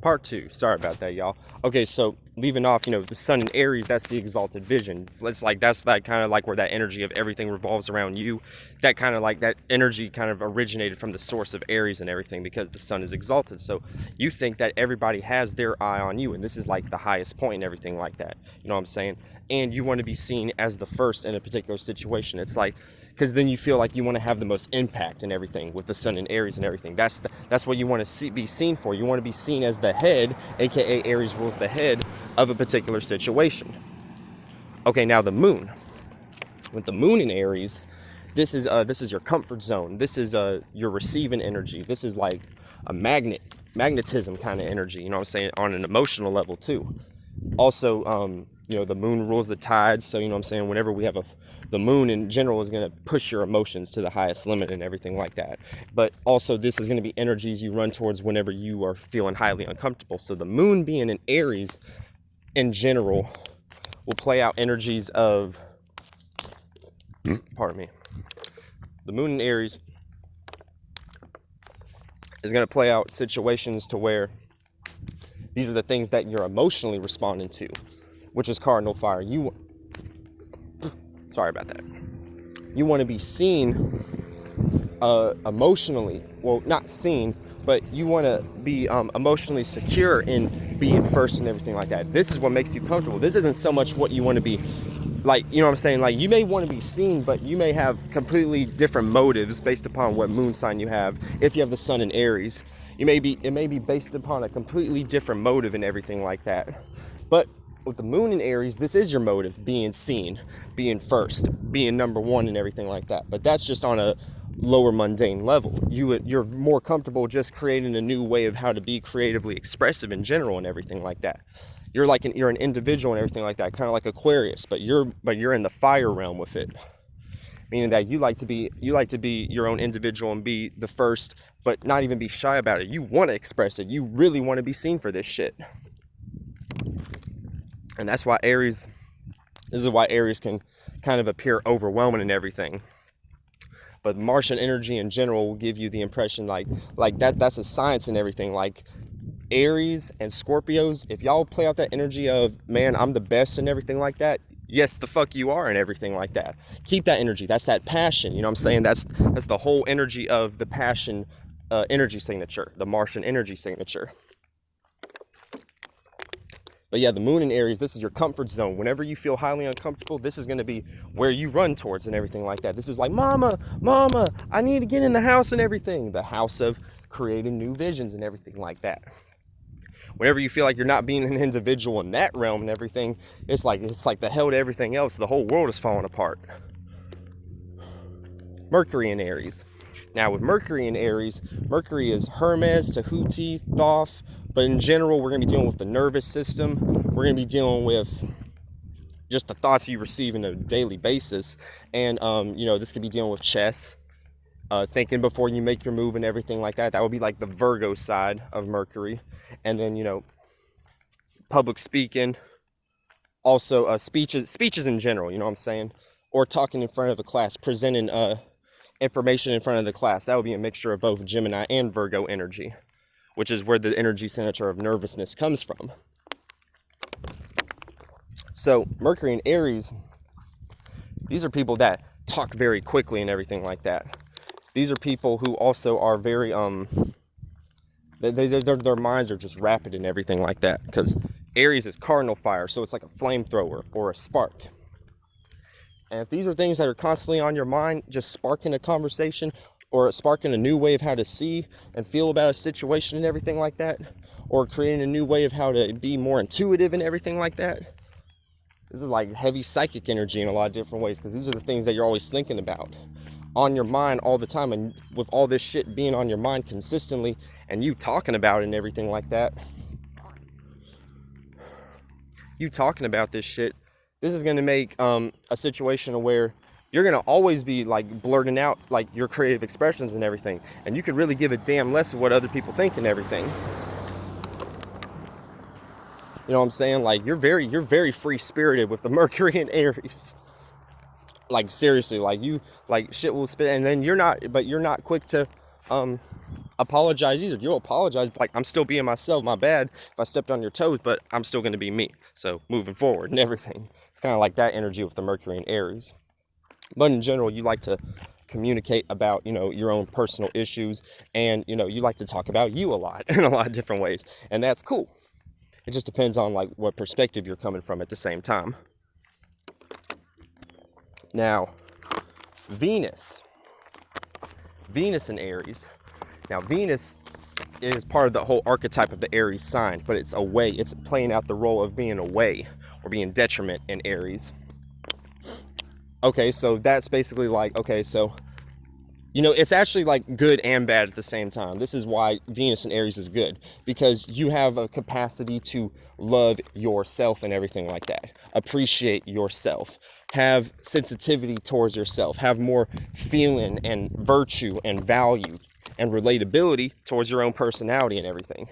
Part 2. Sorry about that, y'all. Okay, so leaving off, the sun in Aries, that's the exalted vision. That's that kind of like where that energy of everything revolves around you. That kind of like that energy kind of originated from the source of Aries and everything, because the sun is exalted. So you think that everybody has their eye on you, and this is like the highest point and everything like that. You know what I'm saying? And you want to be seen as the first in a particular situation. It's like, because then you feel like you want to have the most impact and everything with the sun in Aries and everything. That's what you want to be seen for. You want to be seen as the head, aka Aries rules the head of a particular situation. Okay, now the moon. With the moon in Aries, this is your comfort zone. This is your receiving energy. This is like a magnetism kind of energy. You know what I'm saying? On an emotional level too. Also, the moon rules the tides. So you know what I'm saying. Whenever we have the moon in general is going to push your emotions to the highest limit and everything like that. But also this is going to be energies you run towards whenever you are feeling highly uncomfortable. So the moon being in Aries in general will play out energies of, pardon me, the moon in Aries is going to play out situations to where these are the things that you're emotionally responding to, which is cardinal fire. Sorry about that. You want to be seen emotionally. Well, not seen, but you want to be emotionally secure in being first and everything like that. This is what makes you comfortable. This isn't so much what you want to be like, you know what I'm saying? Like, you may want to be seen, but you may have completely different motives based upon what moon sign you have. If you have the sun in Aries, it may be based upon a completely different motive and everything like that. But with the moon in Aries, this is your motive, being seen, being first, being number one and everything like that. But that's just on a lower mundane level. You're more comfortable just creating a new way of how to be creatively expressive in general and everything like that. You're an individual and everything like that, kind of like Aquarius, but you're in the fire realm with it. Meaning that you like to be your own individual and be the first, but not even be shy about it. You want to express it. You really want to be seen for this shit. And that's why this is why Aries can kind of appear overwhelming and everything. But Martian energy in general will give you the impression like that's a science and everything. Like Aries and Scorpios, if y'all play out that energy of, man, I'm the best and everything like that, yes, the fuck you are and everything like that. Keep that energy. That's that passion. You know what I'm saying? That's the whole energy of the passion energy signature, the Martian energy signature. But yeah, the moon in Aries, this is your comfort zone. Whenever you feel highly uncomfortable, this is going to be where you run towards and everything like that. This is like, mama, I need to get in the house and everything. The house of creating new visions and everything like that. Whenever you feel like you're not being an individual in that realm and everything, it's like the hell to everything else. The whole world is falling apart. Mercury in Aries. Now with Mercury in Aries, Mercury is Hermes, Tahuti, Thoth. But in general, we're going to be dealing with the nervous system. We're going to be dealing with just the thoughts you receive on a daily basis. And, this could be dealing with chess, thinking before you make your move and everything like that. That would be like the Virgo side of Mercury. And then, public speaking. Also, speeches in general, you know what I'm saying? Or talking in front of a class, presenting information in front of the class. That would be a mixture of both Gemini and Virgo energy, which is where the energy signature of nervousness comes from. So Mercury and Aries, these are people that talk very quickly and everything like that. These are people who also are very, their minds are just rapid and everything like that, because Aries is cardinal fire, so it's like a flamethrower or a spark. And if these are things that are constantly on your mind, just sparking a conversation or sparking a new way of how to see and feel about a situation and everything like that, or creating a new way of how to be more intuitive and everything like that. This is like heavy psychic energy in a lot of different ways, because these are the things that you're always thinking about on your mind all the time. And with all this shit being on your mind consistently and you talking about it and everything like that, you talking about this shit, this is going to make a situation where you're going to always be like blurting out like your creative expressions and everything. And you could really give a damn less of what other people think and everything. You know what I'm saying? Like you're very free spirited with the Mercury and Aries. Like seriously, like you, like shit will spit, and then you're not quick to apologize either. You'll apologize, like, I'm still being myself, my bad if I stepped on your toes, but I'm still going to be me. So moving forward and everything. It's kind of like that energy with the Mercury and Aries. But in general, you like to communicate about, your own personal issues, and, you like to talk about you a lot in a lot of different ways. And that's cool. It just depends on like what perspective you're coming from at the same time. Now, Venus in Aries. Now, Venus is part of the whole archetype of the Aries sign, but it's away. It's playing out the role of being away or being detriment in Aries. Okay, so that's basically like, okay, so, it's actually like good and bad at the same time. This is why Venus in Aries is good, because you have a capacity to love yourself and everything like that. Appreciate yourself. Have sensitivity towards yourself. Have more feeling and virtue and value and relatability towards your own personality and everything.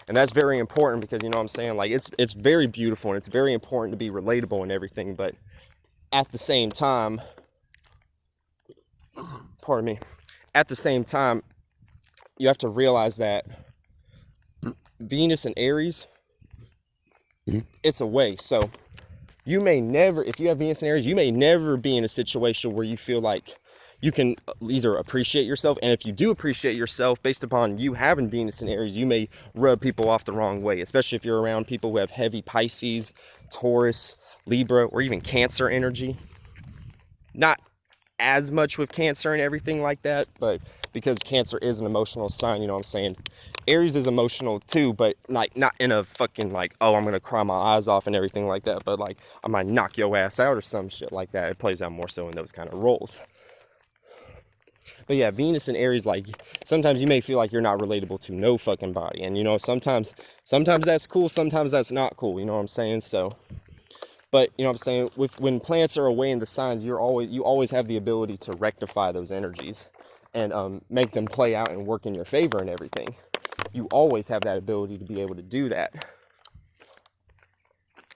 And that's very important because, what I'm saying, like, it's very beautiful and it's very important to be relatable and everything, but at the same time, pardon me, at the same time, you have to realize that Venus and Aries, it's away. So you may never, if you have Venus and Aries, you may never be in a situation where you feel like you can either appreciate yourself, and if you do appreciate yourself, based upon you having Venus and Aries, you may rub people off the wrong way, especially if you're around people who have heavy Pisces, Taurus, Libra, or even Cancer energy. Not as much with Cancer and everything like that, but because Cancer is an emotional sign, you know what I'm saying? Aries is emotional too, but like not in a fucking like, oh, I'm gonna cry my eyes off and everything like that, but like I might knock your ass out or some shit like that. It plays out more so in those kind of roles. But yeah, Venus and Aries, like, sometimes you may feel like you're not relatable to no fucking body, and sometimes that's cool, sometimes that's not cool, you know what I'm saying? So, but you know what I'm saying, when planets are away in the signs, you always have the ability to rectify those energies and make them play out and work in your favor and everything. You always have that ability to be able to do that.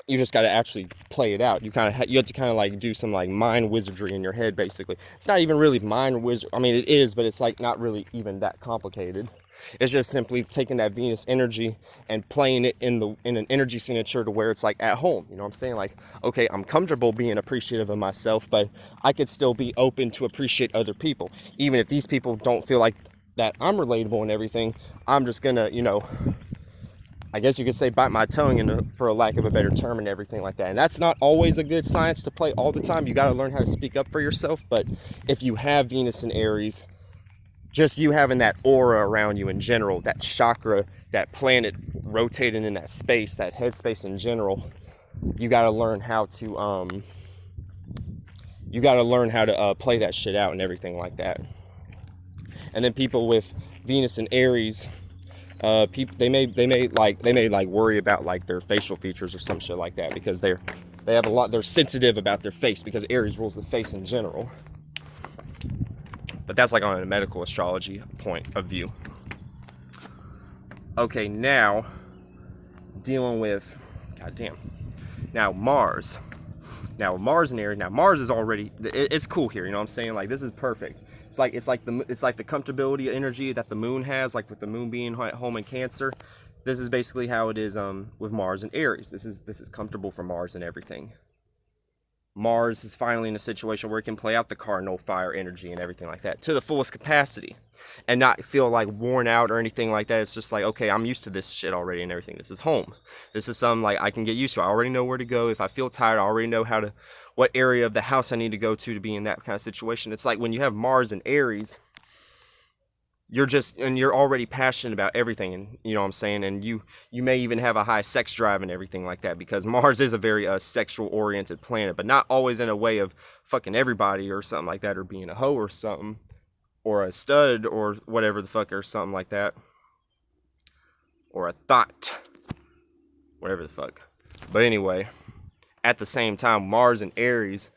You just got to actually play it out. You have to kind of like do some like mind wizardry in your head, basically. It's not even really mind wizard. I mean, it is, but it's like not really even that complicated. It's just simply taking that Venus energy and playing it in an energy signature to where it's like at home. You know what I'm saying? Like, okay, I'm comfortable being appreciative of myself, but I could still be open to appreciate other people. Even if these people don't feel like that I'm relatable and everything, I'm just gonna, I guess you could say bite my tongue, for a lack of a better term and everything like that. And that's not always a good science to play all the time. You got to learn how to speak up for yourself. But if you have Venus and Aries, just you having that aura around you in general, that chakra, that planet rotating in that space, that headspace in general, you got to learn how to play that shit out and everything like that. And then people with Venus and Aries, people they may worry about like their facial features or some shit like that, because they're sensitive about their face, because Aries rules the face in general. But that's like on a medical astrology point of view. Okay, now dealing with Mars. Now Mars in Aries. Now Mars is already, it's cool here, you know what I'm saying? Like, this is perfect. It's like the comfortability energy that the moon has, like with the moon being at home in Cancer. This is basically how it is with Mars and Aries. This is comfortable for Mars and everything. Mars is finally in a situation where it can play out the cardinal fire energy and everything like that to the fullest capacity, and not feel like worn out or anything like that. It's just like, okay, I'm used to this shit already and everything. This is home. This is something like I can get used to. I already know where to go. If I feel tired, I already know what area of the house I need to go to be in that kind of situation. It's like when you have Mars and Aries, you're already passionate about everything, and you know what I'm saying, and you may even have a high sex drive and everything like that, because Mars is a very sexual oriented planet, but not always in a way of fucking everybody or something like that, or being a hoe or something, or a stud or whatever the fuck, or something like that, or a thought, whatever the fuck. But anyway, at the same time, Mars and Aries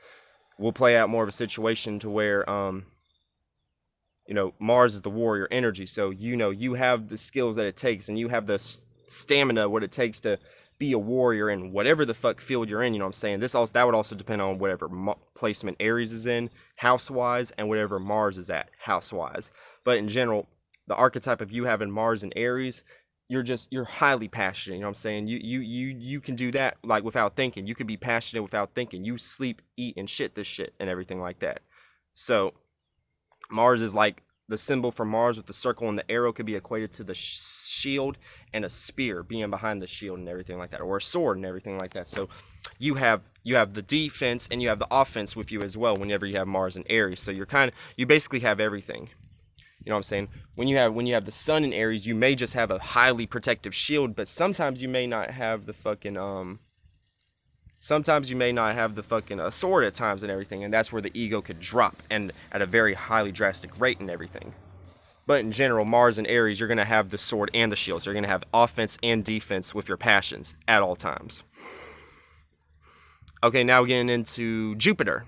will play out more of a situation to where Mars is the warrior energy, so you have the skills that it takes, and you have the stamina, what it takes to be a warrior in whatever the fuck field you're in, you know what I'm saying? That would also depend on whatever placement Aries is in, house-wise, and whatever Mars is at, house-wise. But in general, the archetype of you having Mars and Aries, you're highly passionate. You know what I'm saying? You can do that like without thinking. You can be passionate without thinking. You sleep, eat, and shit this shit and everything like that. So Mars is like the symbol for Mars with the circle and the arrow could be equated to the shield and a spear being behind the shield and everything like that, or a sword and everything like that. So you have the defense and you have the offense with you as well whenever you have Mars and Aries. So you basically have everything. You know what I'm saying? When you have the sun in Aries, you may just have a highly protective shield, but sometimes you may not have the fucking sword at times and everything, and that's where the ego could drop, and at a very highly drastic rate and everything. But in general, Mars and Aries, you're going to have the sword and the shield. So you're going to have offense and defense with your passions at all times. Okay, now getting into Jupiter.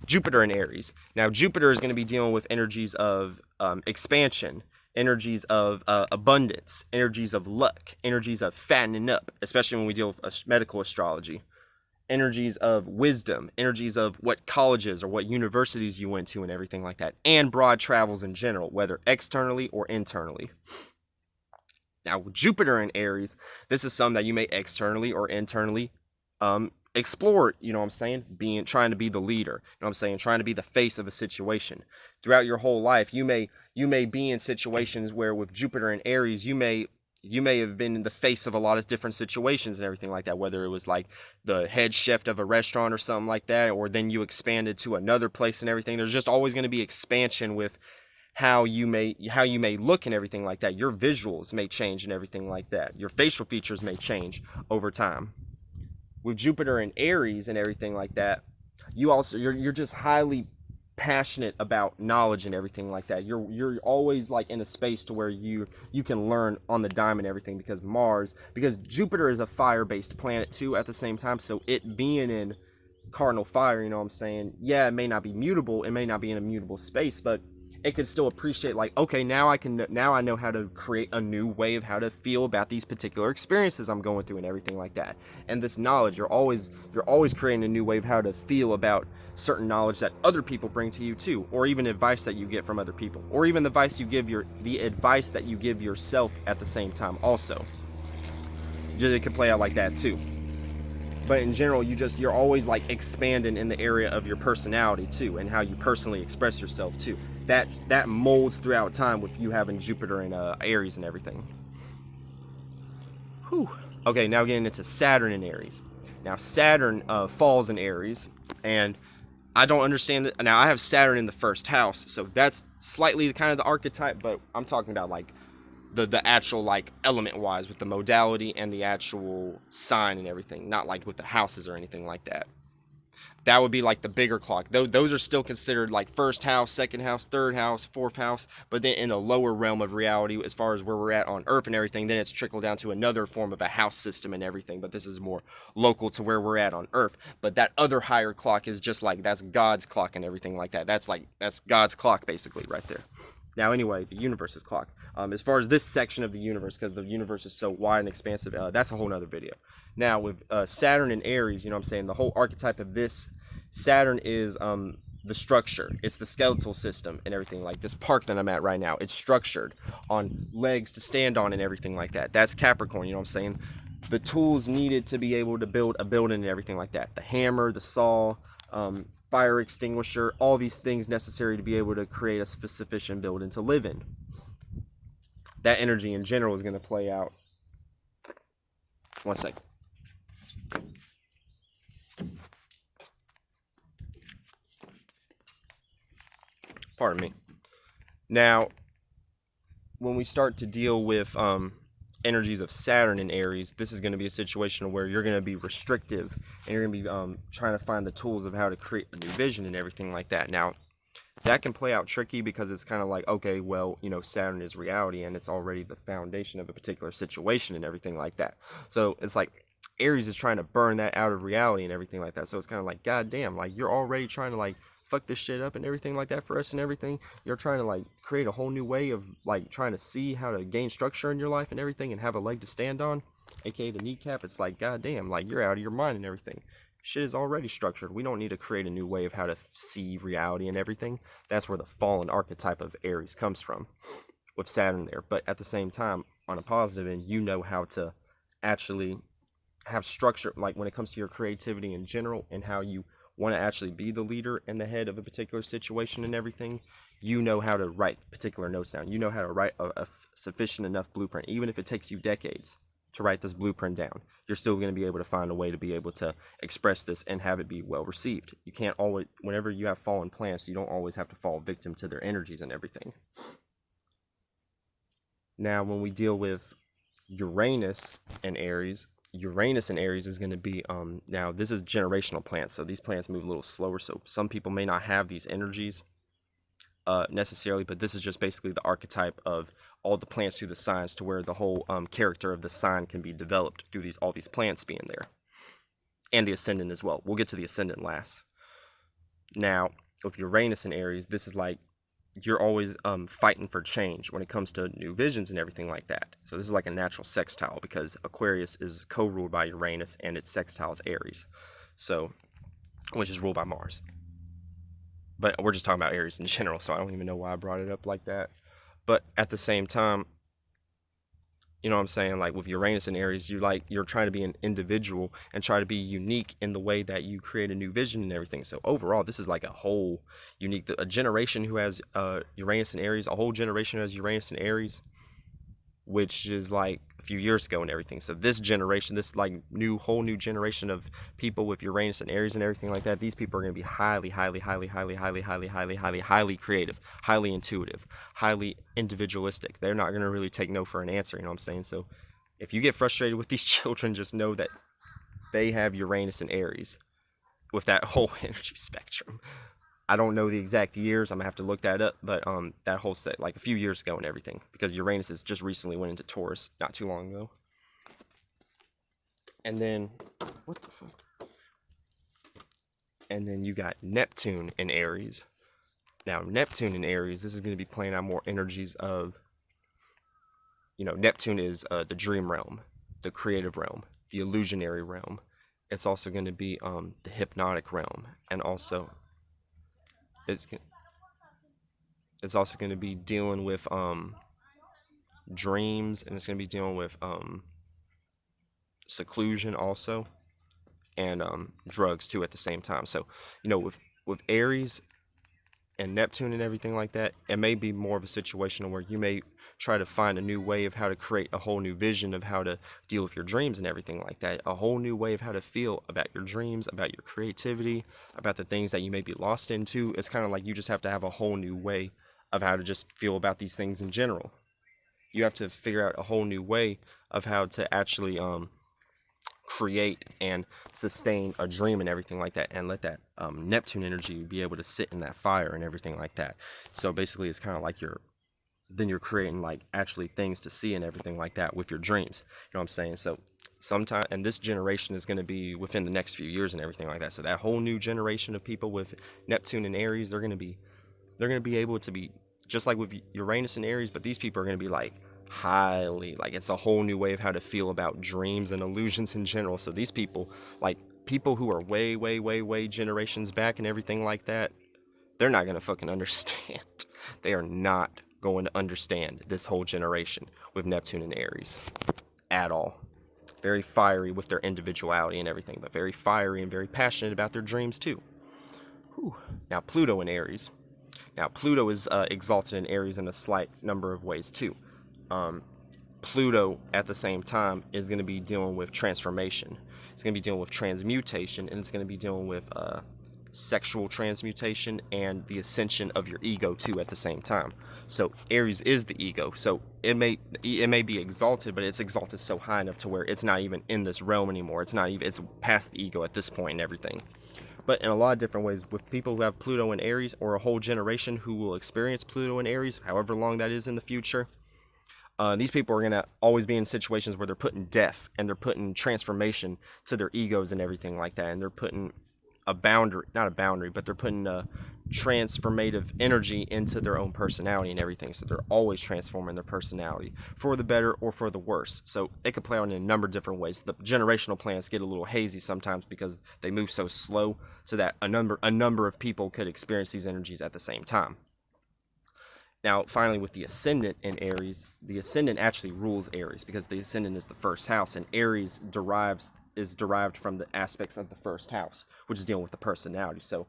Jupiter in Aries. Now, Jupiter is going to be dealing with energies of expansion, energies of abundance, energies of luck, energies of fattening up, especially when we deal with medical astrology. Energies of wisdom, energies of what colleges or what universities you went to and everything like that, and broad travels in general, whether externally or internally. Now, with Jupiter in Aries, this is something that you may externally or internally explore, you know what I'm saying, trying to be the leader, you know what I'm saying, trying to be the face of a situation. Throughout your whole life, you may be in situations where with Jupiter in Aries, you may have been in the face of a lot of different situations and everything like that, whether it was like the head chef of a restaurant or something like that, or then you expanded to another place and everything. There's just always going to be expansion with how you may look and everything like that. Your visuals may change and everything like that. Your facial features may change over time. With Jupiter in Aries and everything like that, you're just highly passionate about knowledge and everything like that. You're always like in a space to where you can learn on the dime and everything, because Jupiter is a fire-based planet too at the same time. So it being in cardinal fire, you know what I'm saying, yeah, it may not be mutable, it may not be in a mutable space, but it could still appreciate, like, okay, now I know how to create a new way of how to feel about these particular experiences I'm going through and everything like that. And this knowledge, you're always creating a new way of how to feel about certain knowledge that other people bring to you too, or even advice that you get from other people, or even the advice that you give yourself at the same time also. It can play out like that too. But in general, you're always like expanding in the area of your personality too, and how you personally express yourself too. That molds throughout time with you having Jupiter and Aries and everything. Whew. Okay, now getting into Saturn in Aries. Now Saturn falls in Aries, and I don't understand that. Now I have Saturn in the first house, so that's slightly kind of the archetype, but I'm talking about like the actual like element wise with the modality and the actual sign and everything, not like with the houses or anything like that. That would be like the bigger clock. Those are still considered like first house, second house, third house, fourth house, but then in a lower realm of reality as far as where we're at on Earth and everything, then it's trickled down to another form of a house system and everything, but this is more local to where we're at on Earth. But that other higher clock is just like, that's God's clock and everything like that. That's God's clock basically right there. Now anyway, the universe's clock. As far as this section of the universe, because the universe is so wide and expansive, that's a whole nother video. Now with Saturn and Aries, you know what I'm saying, the whole archetype of this, Saturn is the structure. It's the skeletal system and everything. Like this park that I'm at right now, it's structured on legs to stand on and everything like that. That's Capricorn, you know what I'm saying. The tools needed to be able to build a building and everything like that. The hammer, the saw, fire extinguisher, all these things necessary to be able to create a sufficient building to live in. That energy in general is going to play out. One sec. Pardon me. Now, when we start to deal with energies of Saturn in Aries, this is going to be a situation where you're going to be restrictive and you're going to be trying to find the tools of how to create a new vision and everything like that. Now, that can play out tricky because it's kind of like, okay, well, you know, Saturn is reality and it's already the foundation of a particular situation and everything like that. So it's like Aries is trying to burn that out of reality and everything like that. So it's kind of like, God damn, like you're already trying to like fuck this shit up and everything like that for us and everything. You're trying to like create a whole new way of like trying to see how to gain structure in your life and everything and have a leg to stand on, aka the kneecap. It's like, God damn, like you're out of your mind and everything. shit is already structured. We don't need to create a new way of how to see reality and everything. That's where the fallen archetype of Aries comes from, with Saturn there. But at the same time, on a positive end, you know how to actually have structure, like when it comes to your creativity in general and how you want to actually be the leader and the head of a particular situation and everything. You know how to write particular notes down. You know how to write a sufficient enough blueprint. Even if it takes you decades to write this blueprint down, you're still going to be able to find a way to be able to express this and have it be well received. You can't always, whenever you have fallen plants, you don't always have to fall victim to their energies and everything. Now, when we deal with Uranus and Aries is going to be, now this is generational plants, so these plants move a little slower, so some people may not have these energies necessarily, but this is just basically the archetype of all the plants through the signs, to where the whole character of the sign can be developed through all these plants being there, and the ascendant as well. We'll get to the ascendant last. Now, with Uranus and Aries, this is like you're always fighting for change when it comes to new visions and everything like that. So this is like a natural sextile, because Aquarius is co-ruled by Uranus and its sextile is Aries, so which is ruled by Mars. But we're just talking about Aries in general, so I don't even know why I brought it up like that. But at the same time, you know what I'm saying? Like with Uranus and Aries, you're trying to be an individual and try to be unique in the way that you create a new vision and everything. So overall, this is like a whole unique, a generation who has Uranus and Aries, a whole generation who has Uranus and Aries, which is like a few years ago and everything. So this generation, this like whole new generation of people with Uranus and Aries and everything like that, these people are going to be highly creative, highly intuitive, highly individualistic. They're not going to really take no for an answer, you know what I'm saying? So if you get frustrated with these children, just know that they have Uranus and Aries with that whole energy spectrum. I don't know the exact years, I'm gonna have to look that up, but that whole set, like a few years ago and everything, because Uranus has just recently went into Taurus not too long ago. And then, what the fuck? And then you got Neptune in Aries. Now, Neptune in Aries, this is going to be playing out more energies of, you know, Neptune is the dream realm, the creative realm, the illusionary realm. It's also going to be the hypnotic realm, and also it's also going to be dealing with dreams, and it's going to be dealing with seclusion also, and drugs too at the same time. So, you know, with Aries and Neptune and everything like that, it may be more of a situation where you may try to find a new way of how to create a whole new vision of how to deal with your dreams and everything like that, a whole new way of how to feel about your dreams, about your creativity, about the things that you may be lost into. It's kind of like you just have to have a whole new way of how to just feel about these things in general. You have to figure out a whole new way of how to actually create and sustain a dream and everything like that, and let that Neptune energy be able to sit in that fire and everything like that. So basically it's kind of like you're creating like actually things to see and everything like that with your dreams, you know what I'm saying? So sometime, and this generation is going to be within the next few years and everything like that. So that whole new generation of people with Neptune and Aries, they're going to be able to be just like with Uranus and Aries, but these people are going to be like highly, like it's a whole new way of how to feel about dreams and illusions in general. So these people, like people who are way generations back and everything like that, they're not going to fucking understand. They are not going to understand this whole generation with Neptune and Aries at all. Very fiery with their individuality and everything, but very fiery and very passionate about their dreams too. Whew. Now Pluto in Aries. Now Pluto is exalted in Aries in a slight number of ways too. Pluto at the same time is going to be dealing with transformation. It's going to be dealing with transmutation, and it's going to be dealing with sexual transmutation and the ascension of your ego too at the same time. So Aries is the ego, so it may be exalted, but it's exalted so high enough to where it's not even in this realm anymore. It's past the ego at this point and everything. But in a lot of different ways, with people who have Pluto in Aries, or a whole generation who will experience Pluto in Aries, however long that is in the future, these people are going to always be in situations where they're putting death and they're putting transformation to their egos and everything like that, and they're putting a boundary, not a boundary, but they're putting a transformative energy into their own personality and everything. So they're always transforming their personality for the better or for the worse. So it could play out in a number of different ways. The generational planets get a little hazy sometimes because they move so slow, so that a number of people could experience these energies at the same time. Now, finally, with the ascendant in Aries, the ascendant actually rules Aries because the ascendant is the first house, and Aries is derived from the aspects of the first house, which is dealing with the personality. So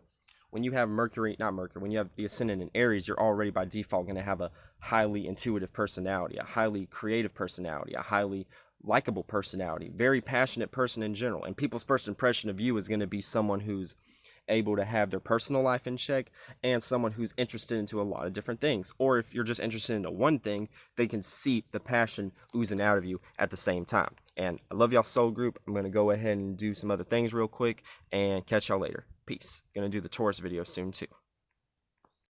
when you have when you have the ascendant in Aries, you're already by default going to have a highly intuitive personality, a highly creative personality, a highly likable personality, very passionate person in general. And people's first impression of you is going to be someone who's able to have their personal life in check and someone who's interested into a lot of different things. Or if you're just interested into one thing, they can see the passion oozing out of you at the same time. And I love y'all, soul group. I'm going to go ahead and do some other things real quick and catch y'all later. Peace. Going to do the Taurus video soon too.